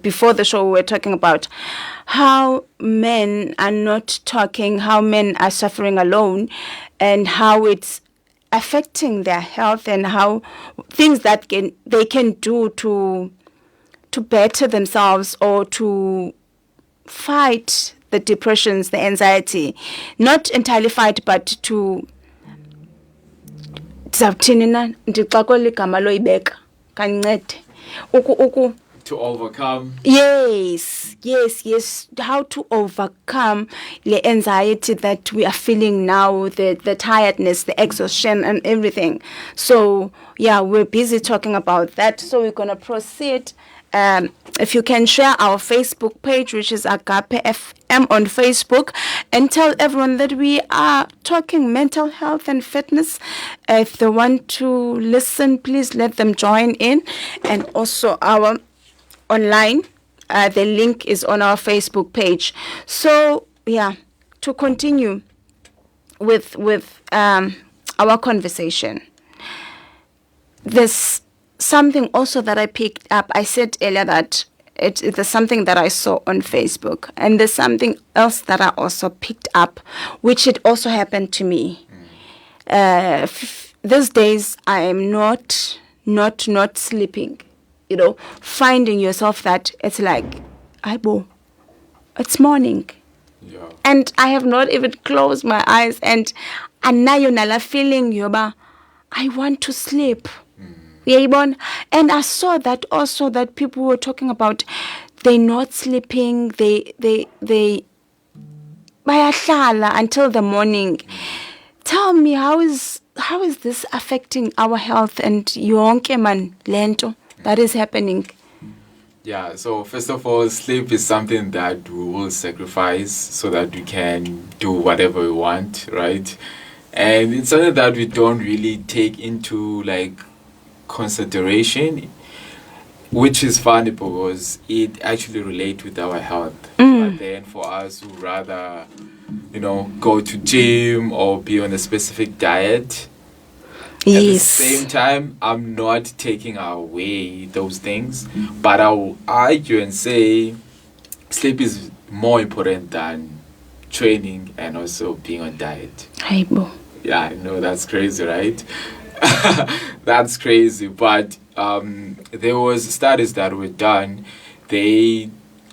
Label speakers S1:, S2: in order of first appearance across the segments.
S1: before the show we were talking about how men are not talking, how men are suffering alone, and how it's affecting their health, and how things that they can do to better themselves or to fight the depressions, the anxiety, not entirely fight, but to ndizawuthini na ndixakole igama loyibeka kancede
S2: to overcome.
S1: Yes, how to overcome the anxiety that we are feeling now, the tiredness, the exhaustion and everything. So yeah, we're busy talking about that, so we're gonna proceed. If you can share our Facebook page, which is Agape FM on Facebook, and tell everyone that we are talking mental health and fitness. If they want to listen, please let them join in. And also our online, the link is on our Facebook page. So yeah, to continue with our conversation, there's something also that I picked up. I said earlier that there's something that I saw on Facebook, and there's something else that I also picked up, which it also happened to me. These days I am not sleeping. You know, finding yourself that it's like, it's morning.
S2: Yeah.
S1: And I have not even closed my eyes, and now you're not feeling yoba, I want to sleep. And I saw that also, that people were talking about they're not sleeping, they bayahlala until the morning. Tell me, how is this affecting our health and yonke man lento that is happening?
S2: Yeah, so first of all, sleep is something that we will sacrifice so that we can do whatever we want, right? And it's something that we don't really take into like consideration, which is funny because it actually relates with our health. But then for us who rather, go to gym or be on a specific diet.
S1: Yes.
S2: At the same time, I'm not taking away those things, but I will argue and say sleep is more important than training and also being on diet. Yeah, I know that's crazy, right? That's crazy, but there was studies that were done. There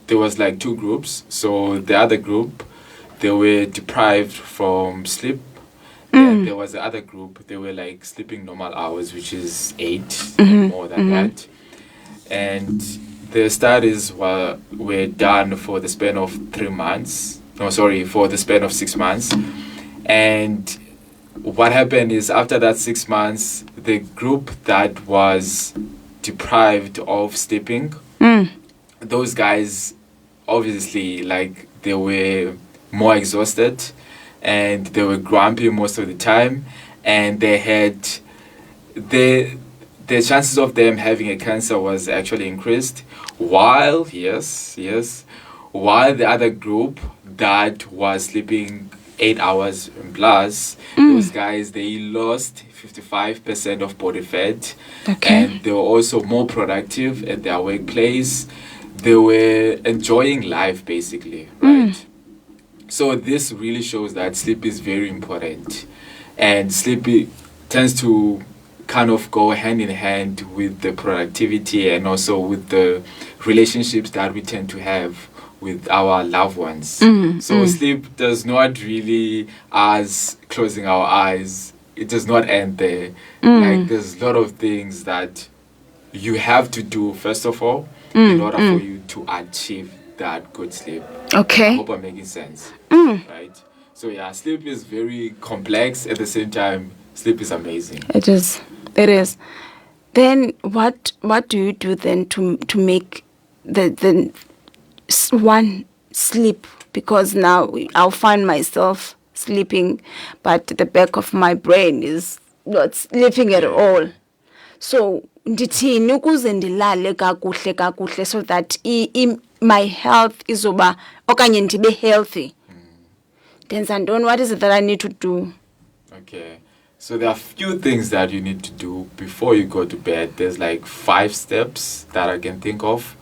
S2: was like two groups. So the other group, they were deprived from sleep. And there was the other group, they were like sleeping normal hours, which is 8, more than that. And the studies were done for the span of 3 months. No, sorry, for the span of 6 months. And what happened is after that 6 months, the group that was deprived of sleeping, those guys obviously like they were more exhausted and they were grumpy most of the time, and they had the chances of them having a cancer was actually increased, while the other group that was sleeping 8 hours and plus, those guys, they lost 55% of body fat.
S1: Okay.
S2: And they were also more productive at their workplace. They were enjoying life basically, right? So this really shows that sleep is very important, and sleep tends to kind of go hand in hand with the productivity and also with the relationships that we tend to have with our loved ones. So sleep does not really, as closing our eyes, it does not end there. Like there's a lot of things that you have to do first of all in order for you to achieve that good sleep.
S1: Okay.
S2: I hope I'm making sense. Right? So yeah, sleep is very complex. At the same time, sleep is amazing.
S1: It is. Then what do you do then to make the one sleep? Because now I'll find myself sleeping, but the back of my brain is not sleeping at all. So ndithini ukuze ndilale kakuhle so that my health izoba okanye ndibe healthy. Then what is it that I need to do?
S2: Okay. So there are a few things that you need to do before you go to bed. There's like 5 steps that I can think of.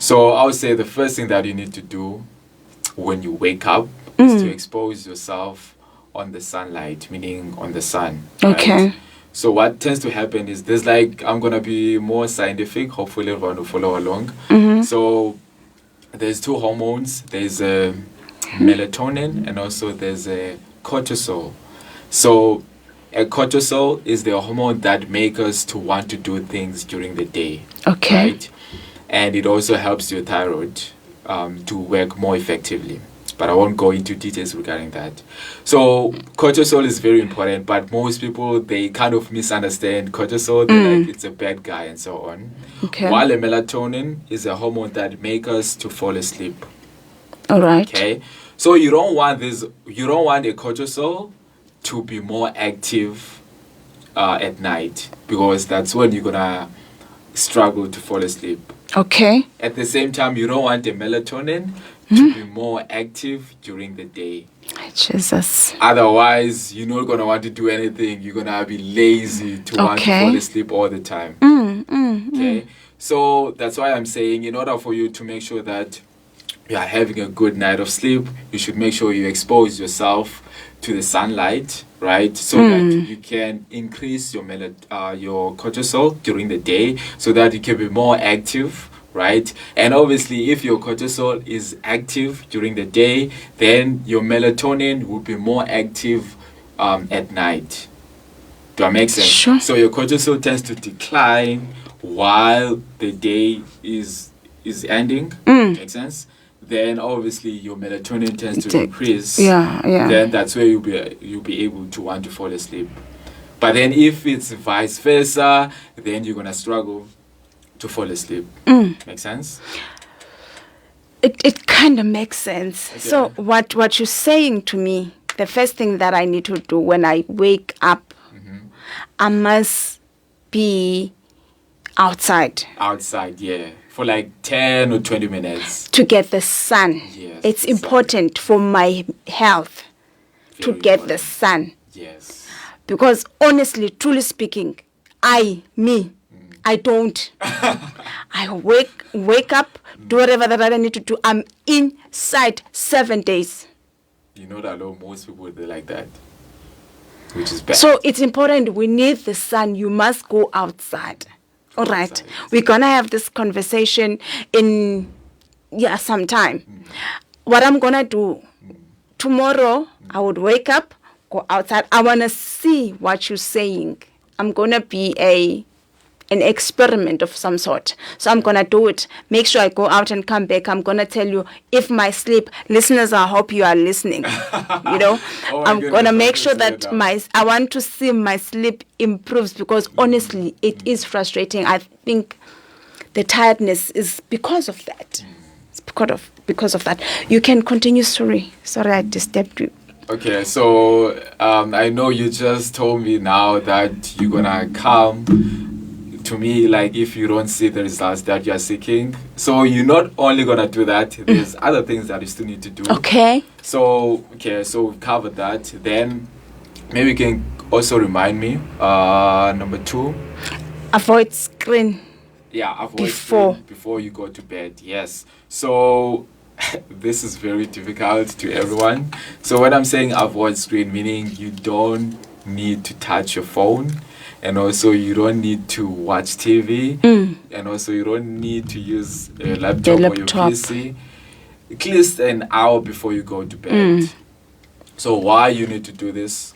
S2: So I would say the first thing that you need to do when you wake up is to expose yourself on the sunlight, meaning on the sun.
S1: Okay.
S2: Right? So what tends to happen is there's like, I'm gonna be more scientific. Hopefully everyone will follow along. So there's two hormones. There's a melatonin and also there's a cortisol. So a cortisol is the hormone that makes us to want to do things during the day.
S1: Okay.
S2: Right? And it also helps your thyroid to work more effectively. But I won't go into details regarding that. So cortisol is very important, but most people, they kind of misunderstand cortisol. They're like, it's a bad guy and so on.
S1: Okay.
S2: While a melatonin is a hormone that makes us to fall asleep.
S1: All right.
S2: Okay. So you don't want a cortisol to be more active at night, because that's when you're gonna struggle to fall asleep.
S1: Okay.
S2: At the same time, you don't want a melatonin to be more active during the day.
S1: Jesus.
S2: Otherwise, you're not going to want to do anything. You're going to be lazy to want to fall asleep all the time. Okay? So that's why I'm saying, in order for you to make sure that you are having a good night of sleep, you should make sure you expose yourself to the sunlight, right? So that you can increase your cortisol during the day, so that you can be more active, right? And obviously, if your cortisol is active during the day, then your melatonin will be more active at night. Do that make sense?
S1: Sure.
S2: So your cortisol tends to decline while the day is ending. Make sense? Then obviously your melatonin tends to increase.
S1: Yeah.
S2: Then that's where you'll be able to want to fall asleep. But then if it's vice versa, then you're gonna struggle to fall asleep. Make sense?
S1: It kind of makes sense.
S2: Okay.
S1: So what you're saying to me, the first thing that I need to do when I wake up, I must be outside.
S2: Outside, yeah. For like 10 or 20 minutes.
S1: To get the sun.
S2: Yes,
S1: It's important for my health to
S2: Very
S1: get the
S2: important.
S1: sun.
S2: Yes.
S1: Because honestly, truly speaking, I don't. I wake up, do whatever that I need to do. I'm inside 7 days.
S2: You know that most people, they're like that. Which is bad.
S1: So it's important. We need the sun. You must go outside. All right.
S2: Outside.
S1: We're going to have this conversation in some time. What I'm going to do tomorrow, I would wake up, go outside. I want to see what you're saying. I'm going to be an experiment of some sort. So I'm going to do it. Make sure I go out and come back. I'm going to tell you if my sleep, listeners, I hope you are listening. I'm going to make sure that I want to see my sleep improves, because honestly, it is frustrating. I think the tiredness is because of that. It's because of that. You can continue. Sorry, I disturbed you.
S2: Okay, so I know you just told me now that you're gonna come to me, like, if you don't see the results that you're seeking. So you're not only gonna do that, there's other things that you still need to do.
S1: Okay.
S2: So we've covered that. Then maybe you can also remind me, number 2.
S1: Avoid screen.
S2: Yeah, avoid
S1: Before.
S2: screen before you go to bed. Yes. So this is very difficult to everyone. So when I'm saying avoid screen, meaning you don't need to touch your phone, and also you don't need to watch TV, and also you don't need to use a laptop or your PC. At least an hour before you go to bed. So why you need to do this?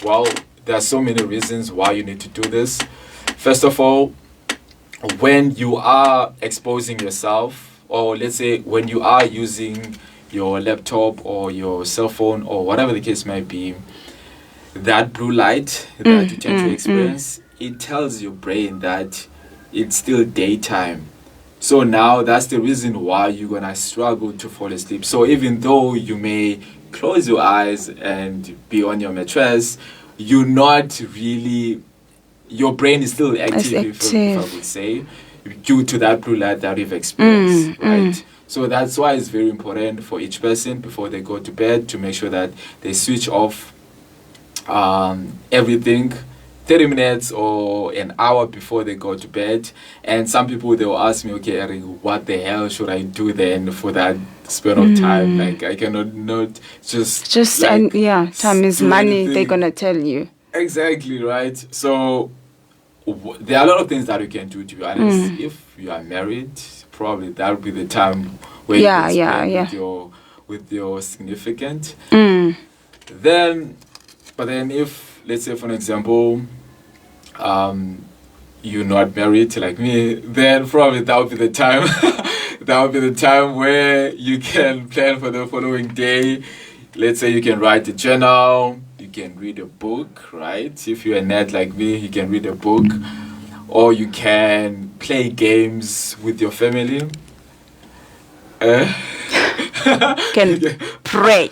S2: Well, there are so many reasons why you need to do this. First of all, when you are exposing yourself, or let's say when you are using your laptop or your cell phone or whatever the case might be, that blue light that you tend to experience, it tells your brain that it's still daytime. So now that's the reason why you're gonna struggle to fall asleep. So even though you may close your eyes and be on your mattress, you're not really, your brain is still active. If I would say, due to that blue light that you've experienced, right? So that's why it's very important for each person before they go to bed to make sure that they switch off everything 30 minutes or an hour before they go to bed. And some people, they will ask me, okay, Eric, what the hell should I do then for that span of time? Like, I cannot not just like,
S1: and yeah, time is
S2: do
S1: money.
S2: anything.
S1: They're gonna tell you.
S2: Exactly, right? So there are a lot of things that you can do, to be honest. If you are married, probably that would be the time where you can spend with your significant. Then, but then if, let's say, for an example, you're not married like me, then probably that would be the time. That would be the time where you can plan for the following day. Let's say you can write a journal, you can read a book, right? If you're a nerd like me, you can read a book, or you can play games with your family.
S1: Can pray.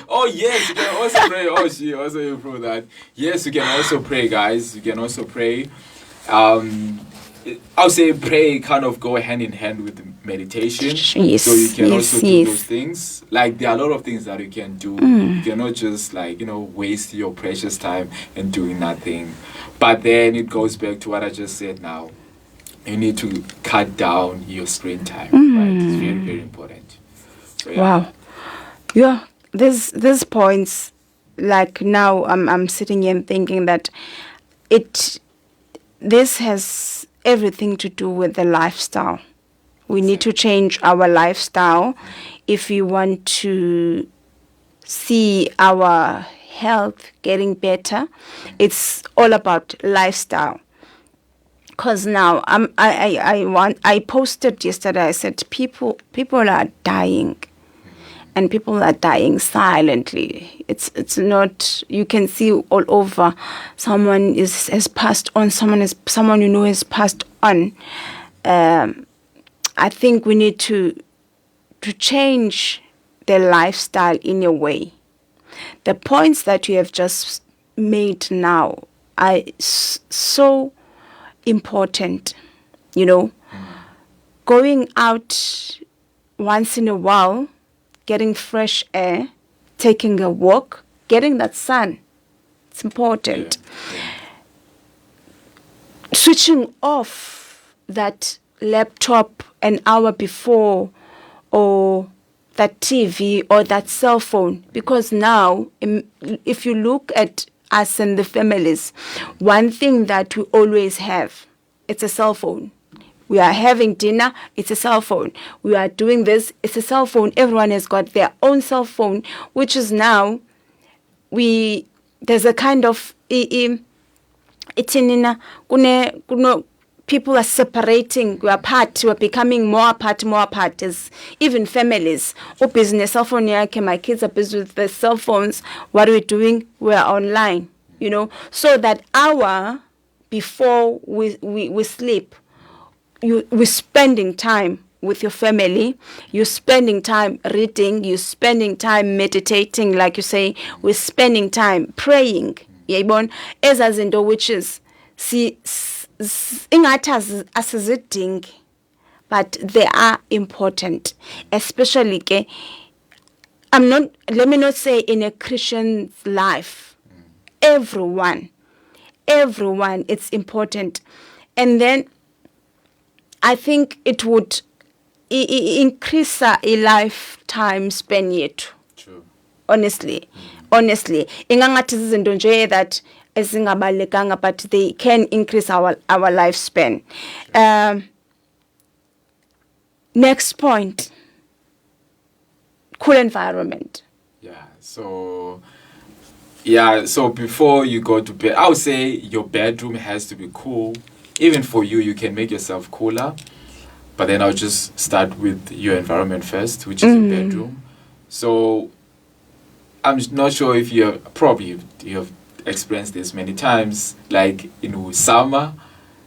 S2: Oh yes, you can also pray. Oh, she also improved that. Yes, you can also pray, guys. You can also pray. I'll say pray kind of go hand in hand with meditation.
S1: Yes,
S2: So you can
S1: yes,
S2: also do
S1: yes.
S2: those things. Like there are a lot of things that you can do. You cannot just like, waste your precious time and doing nothing. But then it goes back to what I just said now. You need to cut down your screen time. Right? It's very, very important. So, yeah.
S1: Wow. Yeah, there's points like now I'm sitting here and thinking that this has everything to do with the lifestyle. We need to change our lifestyle if we want to see our health getting better. It's all about lifestyle. Because now I posted yesterday. I said people are dying, and people are dying silently. It's not, you can see all over. Someone has passed on. Someone has passed on. I think we need to change the lifestyle in a way. The points that you have just made now are so important. Going out once in a while, getting fresh air, taking a walk, getting that sun. It's important. Switching off that laptop an hour before, or that TV or that cell phone, because now if you look at us and the families, one thing that we always have, it's a cell phone. We are having dinner, it's a cell phone. We are doing this, it's a cell phone. Everyone has got their own cell phone, which is now, there's a kind of, people are separating. We're becoming more apart as even families. Business cell phone, my kids are busy with the cell phones. What are we doing? We're online, so that hour before we sleep, we're spending time with your family, you're spending time reading, you're spending time meditating, like you say, we're spending time praying. Ezazinto which is ingathi asizidingi, but they are important, especially let me not say in a Christian's life, everyone, it's important. And then I think it would increase a lifetime span yethu.
S2: True.
S1: Honestly. Ingangathi zizinto nje that ezingabalekanga, but they can increase our lifespan. Next point. Cool environment.
S2: So before you go to bed, I would say your bedroom has to be cool. Even for you can make yourself cooler. But then I'll just start with your environment first, which is your bedroom. So I'm not sure if you have experienced this many times. Like in summer,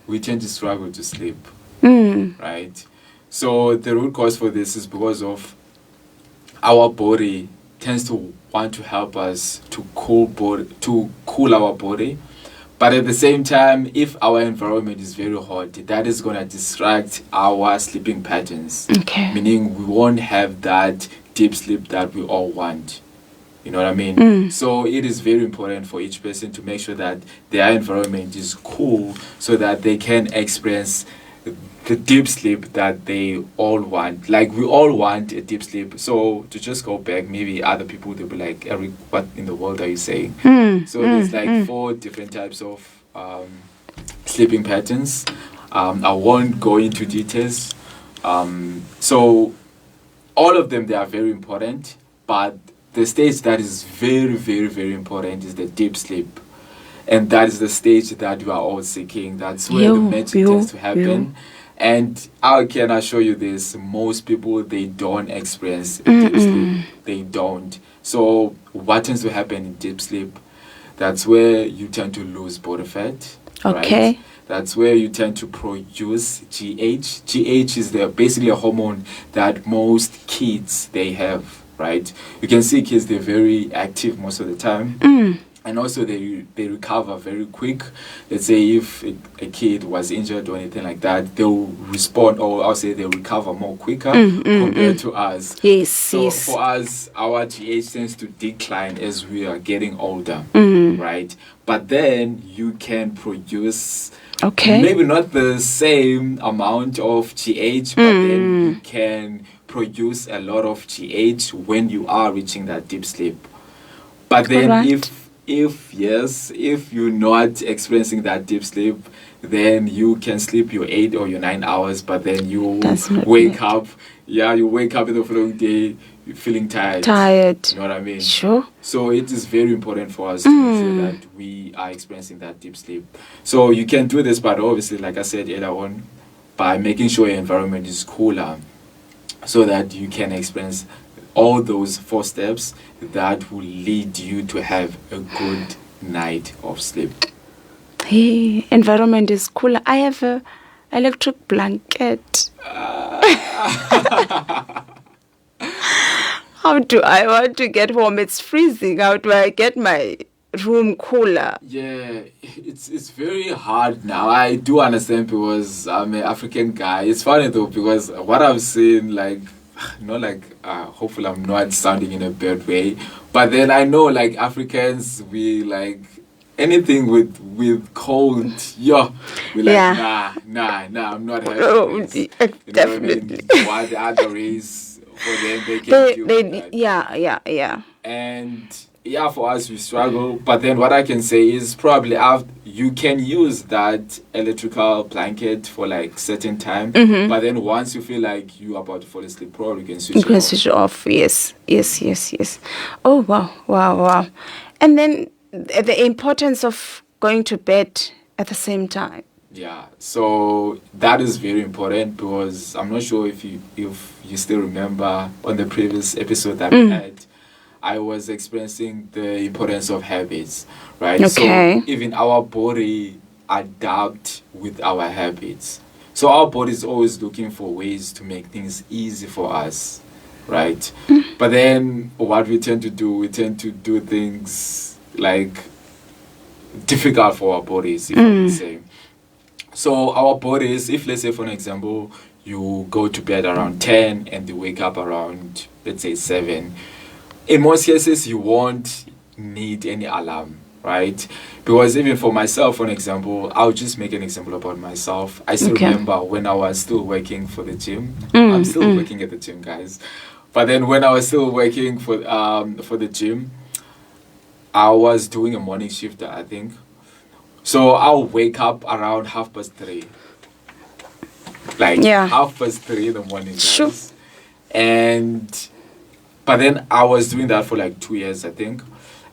S2: we tend to struggle to sleep, right? So the root cause for this is because of our body tends to want to help us to cool our body. But at the same time, if our environment is very hot, that is going to distract our sleeping patterns.
S1: Okay.
S2: Meaning we won't have that deep sleep that we all want. You know what I mean? So it is very important for each person to make sure that their environment is cool so that they can experience the deep sleep that they all want. Like we all want a deep sleep. So to just go back, maybe other people they'll be like, Eric, what in the world are you saying? So there's like 4 different types of sleeping patterns. I won't go into details. So all of them they are very important, but the stage that is very, very, very important is the deep sleep. And that is the stage that we are all seeking. That's where the magic tends to happen. And how can I show you this? Most people, they don't experience deep sleep. They don't. So what tends to happen in deep sleep? That's where you tend to lose body fat.
S1: Okay.
S2: Right? That's where you tend to produce GH. GH is basically a hormone that most kids, they have, right? You can see kids, they're very active most of the time. And also they recover very quick. Let's say if a kid was injured or anything like that, they'll respond, or I'll say they'll recover more quicker compared to us.
S1: Yes,
S2: so
S1: yes.
S2: For us, our GH tends to decline as we are getting older, right? But then you can produce maybe not the same amount of GH, but then you can produce a lot of GH when you are reaching that deep sleep. But then if you're not experiencing that deep sleep, then you can sleep your 8 or your 9 hours, but then you wake up in the following day feeling tired. You know what I mean?
S1: Sure.
S2: So it is very important for us to make sure that we are experiencing that deep sleep. So you can do this, but obviously, like I said earlier on, by making sure your environment is cooler so that you can experience all those 4 steps that will lead you to have a good night of sleep.
S1: Hey, environment is cooler. I have a electric blanket. How do I want to get home? It's freezing. How do I get my room cooler?
S2: Yeah, it's very hard now. I do understand because I'm an African guy. It's funny though because what I've seen, like, hopefully I'm not sounding in a bad way, but then I know like Africans, we like anything with cold, we like nah, I'm not having this. You
S1: Definitely.
S2: Know what I mean? While the other race, for them they can deal with that.
S1: Yeah.
S2: And yeah, for us we struggle, but then what I can say is probably you can use that electrical blanket for like certain time, but then once you feel like you're about to fall asleep, probably you can switch
S1: it off. Yes. Oh wow. And then the importance of going to bed at the same time.
S2: Yeah, so that is very important because I'm not sure if you still remember on the previous episode that we had, I was experiencing the importance of habits, right?
S1: Okay.
S2: So even our body adapt with our habits. So our body is always looking for ways to make things easy for us, right? But then what we tend to do things like difficult for our bodies, if I would say. So our bodies, if let's say for an example, you go to bed around 10 and you wake up around, let's say 7, in most cases you won't need any alarm, right? Because even for myself, for an example, I'll just make an example about myself. I still remember when I was still working for the gym. I'm still working at the gym, guys. But then when I was still working for the gym, I was doing a morning shift, I think. So I'll wake up around 3:30. Like 3:30 in the morning, guys.
S1: Sure.
S2: But then I was doing that for like 2 years, I think.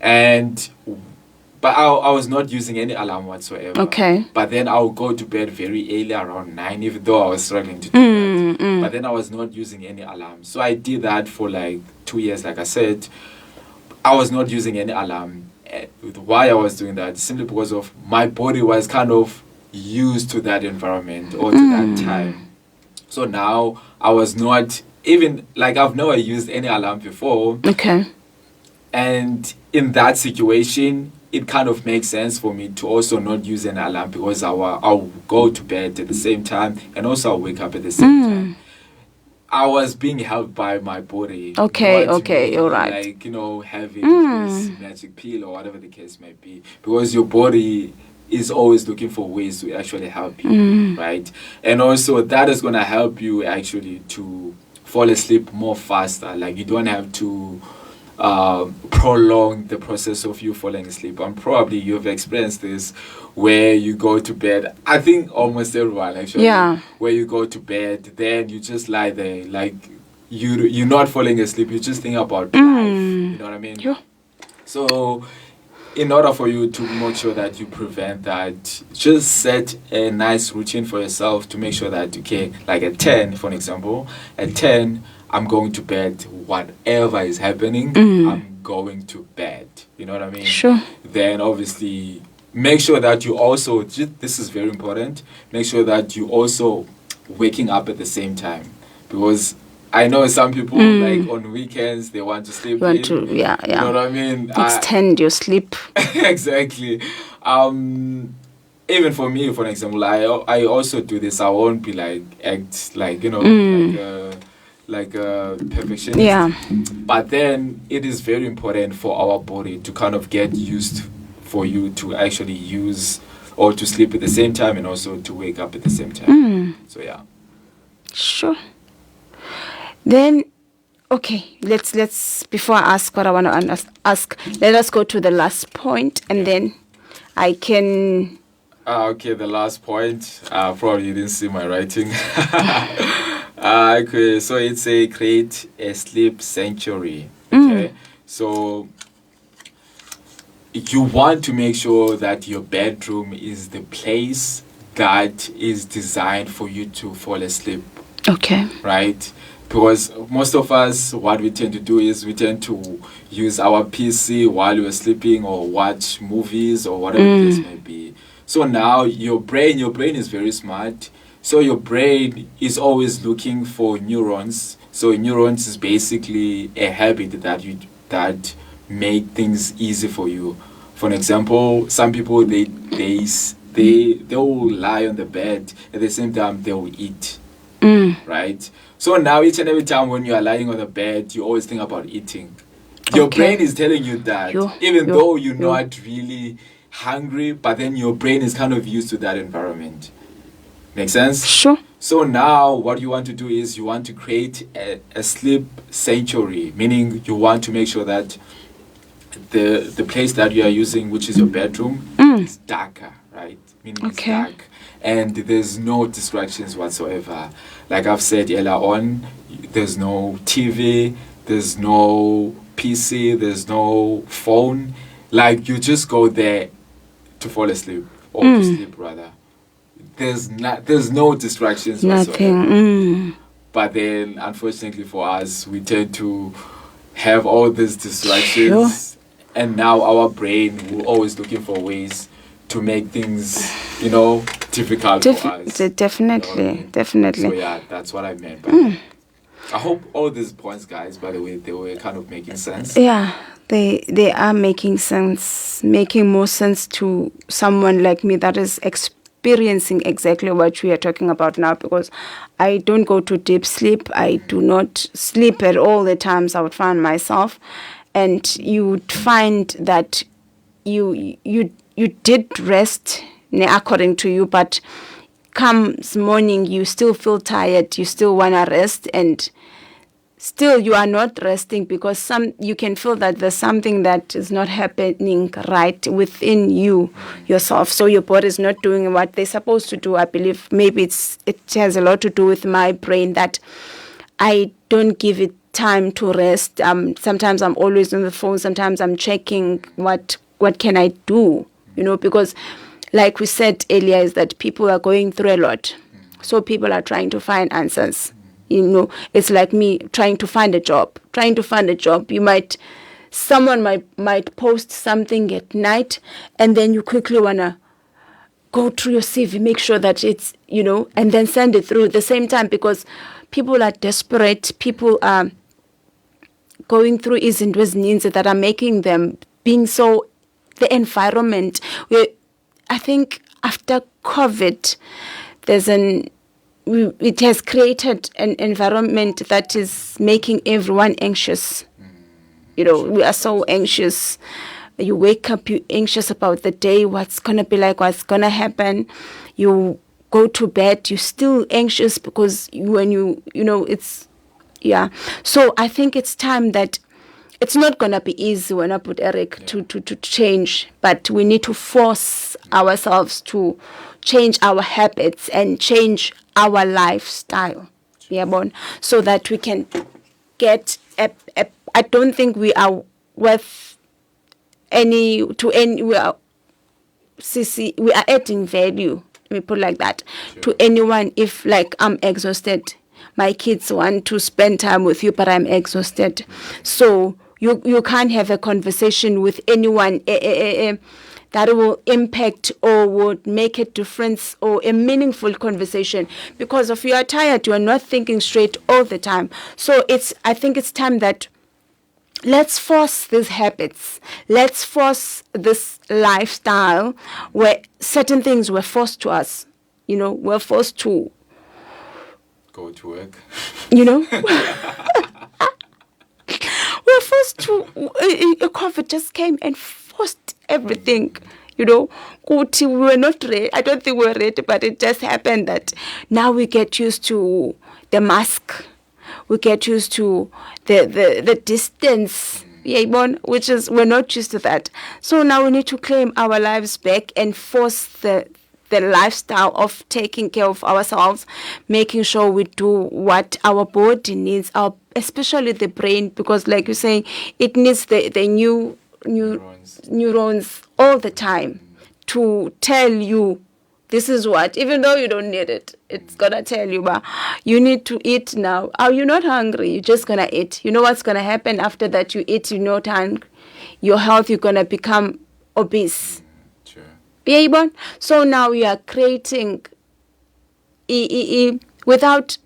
S2: But I was not using any alarm whatsoever.
S1: Okay.
S2: But then I'll go to bed very early, around 9, even though I was struggling to do that. But then I was not using any alarm. So I did that for like 2 years, like I said. I was not using any alarm. Why I was doing that? Simply because of my body was kind of used to that environment or to that time. So now I was not even, like, I've never used any alarm before.
S1: Okay.
S2: And in that situation, it kind of makes sense for me to also not use an alarm because I'll go to bed at the same time and also I'll wake up at the same time. I was being helped by my body.
S1: Okay,
S2: Not
S1: okay,
S2: me,
S1: you're right.
S2: like, having this magic pill or whatever the case may be. Because your body is always looking for ways to actually help you, right? And also that is going to help you actually to fall asleep more faster. Like, you don't have to prolong the process of you falling asleep. And probably you've experienced this where you go to bed. I think almost everyone actually.
S1: Yeah.
S2: Where you go to bed, then you just lie there, like you're not falling asleep. You just think about life. You know what I mean?
S1: Yeah.
S2: So, in order for you to make sure that you prevent that, just set a nice routine for yourself to make sure that, okay, like at 10, for an example, at 10, I'm going to bed. Whatever is happening, I'm going to bed. You know what I mean?
S1: Sure.
S2: Then obviously make sure that you also, this is very important, make sure that you also waking up at the same time. Because I know some people, like on weekends, they want to sleep
S1: You want
S2: in.
S1: to, yeah.
S2: You know what I mean?
S1: Extend your sleep.
S2: Exactly. Even for me, for example, I also do this. I won't be like act like like a perfectionist.
S1: Yeah.
S2: But then it is very important for our body to kind of get used for you to actually use or to sleep at the same time and also to wake up at the same time. So yeah.
S1: Sure. Then, okay, let's before I ask what I want to ask, let us go to the last point, and then I can.
S2: Okay, the last point. Probably you didn't see my writing. Okay, so it's a create a sleep sanctuary. Okay, so you want to make sure that your bedroom is the place that is designed for you to fall asleep.
S1: Okay.
S2: Right? Because most of us, what we tend to do is we tend to use our PC while we're sleeping or watch movies or whatever the case may be. So now your brain is very smart. So your brain is always looking for neurons. So neurons is basically a habit that make things easy for you. For an example, some people they will lie on the bed at the same time they will eat. Right? So now each and every time when you are lying on the bed, you always think about eating. Your brain is telling you that, even though you're not really hungry, but then your brain is kind of used to that environment. Make sense?
S1: Sure.
S2: So now what you want to do is you want to create a sleep sanctuary, meaning you want to make sure that the place that you are using, which is your bedroom, is darker, right? Meaning it's dark. And there's no distractions whatsoever. Like I've said earlier on, there's no TV, there's no PC, there's no phone. Like you just go there to fall asleep or to sleep rather. There's no distractions whatsoever. But then unfortunately for us, we tend to have all these distractions, and now our brain will always looking for ways to make things, difficult for us.
S1: Definitely.
S2: So yeah, that's what I meant by that. I hope all these points, guys, by the way, they were kind of making sense.
S1: Yeah, they are making sense, making more sense to someone like me that is experiencing exactly what we are talking about now, because I don't go to deep sleep. I do not sleep at all the times I would find myself. And you would find that you did rest according to you, but comes morning you still feel tired, you still want to rest, and still you are not resting because you can feel that there's something that is not happening right within yourself. So your body is not doing what they're supposed to do. I believe maybe it has a lot to do with my brain that I don't give it time to rest. Sometimes I'm always on the phone. Sometimes I'm checking what can I do, because like we said earlier, is that people are going through a lot. So people are trying to find answers. It's like me trying to find a job. Someone might post something at night, and then you quickly want to go through your CV, make sure that it's, and then send it through at the same time, because people are desperate. People are going through izinto ezininzi that are making them being so, the environment. I think after COVID, there's an it has created an environment that is making everyone anxious. You know, we are so anxious. You wake up, you're anxious about the day, what's going to be like, what's going to happen. You go to bed, you're still anxious because when you know, it's, yeah. So I think it's time that it's not going to be easy when I put Eric to change, but we need to force ourselves to change our habits and change our lifestyle. Yeah, bon, so that we can get I don't think we are worth any to any we are we are adding value, let me put it like that, to anyone. If like I'm exhausted, my kids want to spend time with you, but I'm exhausted. So you can't have a conversation with anyone that will impact or would make a difference or a meaningful conversation, because if you are tired, you are not thinking straight all the time. So I think it's time that let's force these habits. Let's force this lifestyle where certain things were forced to us. You know, we're forced to
S2: go to work.
S1: You know, we're forced to. COVID just came and forced everything. You know, we were not ready. I don't think we were ready, but it just happened that now we get used to the mask. We get used to the distance, which is, we're not used to that. So now we need to claim our lives back and force the lifestyle of taking care of ourselves, making sure we do what our body needs, especially the brain, because like you're saying, it needs the new neurons all the time to tell you this is what, even though you don't need it, it's going to tell you, but you need to eat now. Are you not hungry? You're just going to eat. You know what's going to happen after that you eat, you're not hungry. Your health, you're going to become obese.
S2: Sure.
S1: Yeah, so now you are creating, without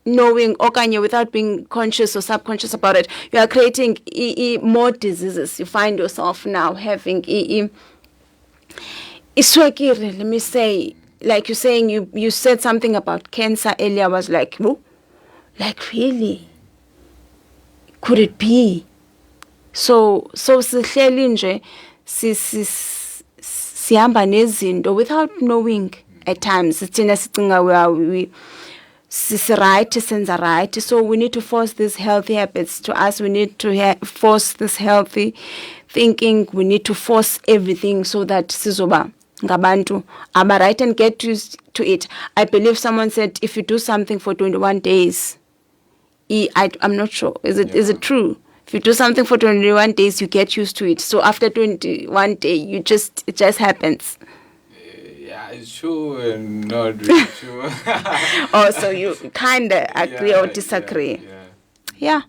S1: knowing, or without being conscious or subconscious about it, you are creating more diseases. You find yourself now having iswekiri, let me say, like you're saying, you said something about cancer earlier. I was like, oh, like really? Could it be? So sihleli nje sihamba nezinto without knowing at times. Thina sicinga we right, senza right. So we need to force these healthy habits to us. We need to force this healthy thinking. We need to force everything so that sizoba ngabantu aba right and get used to it. I believe someone said if you do something for 21 days, I'm not sure. Is it true? If you do something for 21 days, you get used to it. So after 21 days, it just happens.
S2: Yeah, it's true and not really true.
S1: Oh, so you kind of agree or disagree? Yeah.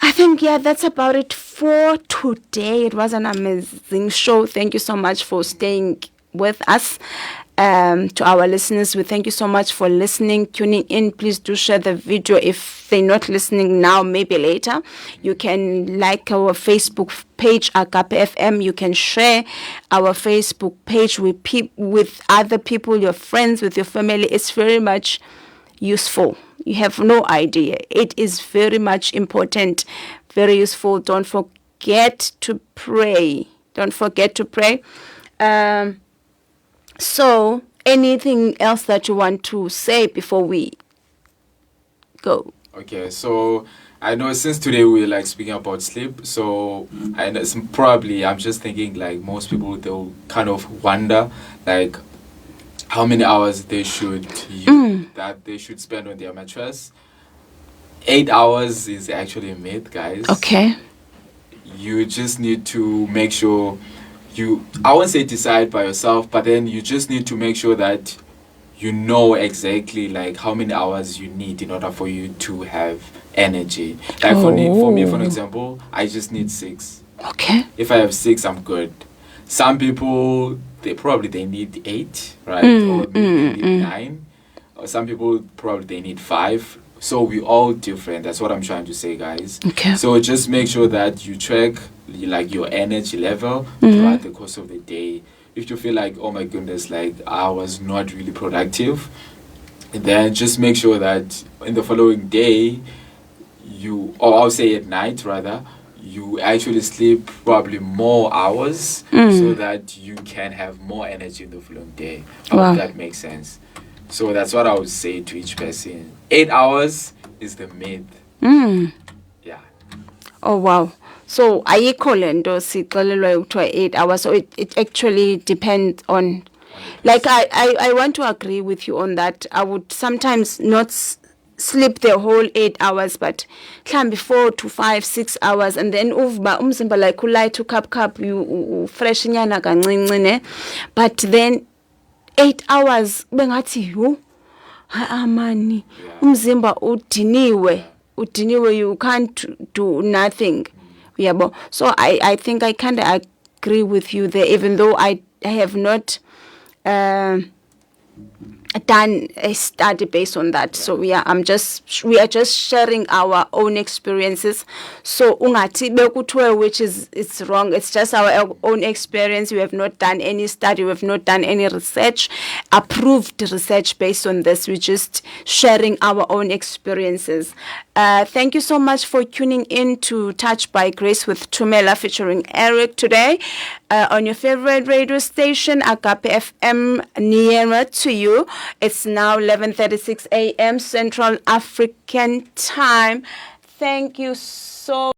S1: I think, that's about it for today. It was an amazing show. Thank you so much for staying with us. To our listeners, we thank you so much for listening, tuning in. Please do share the video. If they're not listening now, maybe later. You can like our Facebook page, Agape FM. You can share our Facebook page with other people, your friends, with your family. It's very much useful. You have no idea. It is very much important, very useful. Don't forget to pray. So, anything else that you want to say before we go?
S2: Okay, so I know since today we're like speaking about sleep, so I know I'm just thinking like most people, they'll kind of wonder like how many hours they should that they should spend on their mattress. 8 hours is actually a myth, guys.
S1: Okay.
S2: You just need to make sure I won't say decide by yourself, but then you just need to make sure that you know exactly like how many hours you need in order for you to have energy. Like for me, for example, I just need 6.
S1: Okay.
S2: If I have 6, I'm good. Some people, they need 8, right? Or maybe they need 9. Or some people they need 5. So we're all different. That's what I'm trying to say, guys.
S1: Okay.
S2: So just make sure that you track like your energy level throughout the course of the day. If you feel like, oh my goodness, like I was not really productive, then just make sure that in the following day, or I'll say at night rather, you actually sleep probably more hours so that you can have more energy in the following day. I
S1: Wow.
S2: hope that makes sense. So that's what I would say to each person. 8 hours is the myth. Yeah.
S1: Oh wow. So ayikho lento sixelelwa ukuthiwa 8 hours, so it actually depends on, like I want to agree with you on that. I would sometimes not sleep the whole 8 hours, but mhlambi 4 to 5 6 hours, and then uvuba umzimba like ulight cup you fresh nyana kancinci ne, but then 8 hours bengathi yu amani umzimba udiniwe, you can't do nothing, yabo. So I think I kind of agree with you there, even though I have not done a study based on that. So we are just sharing our own experiences. So ungathi bekuthiwe which is it's wrong. It's just our own experience. We have not done any study. We have not done any research, approved research based on this. We're just sharing our own experiences. Thank you so much for tuning in to Touch by Grace with Tumela featuring Eric today on your favorite radio station, Agape FM, nearer to you. It's now 11:36 a.m. Central African Time. Thank you so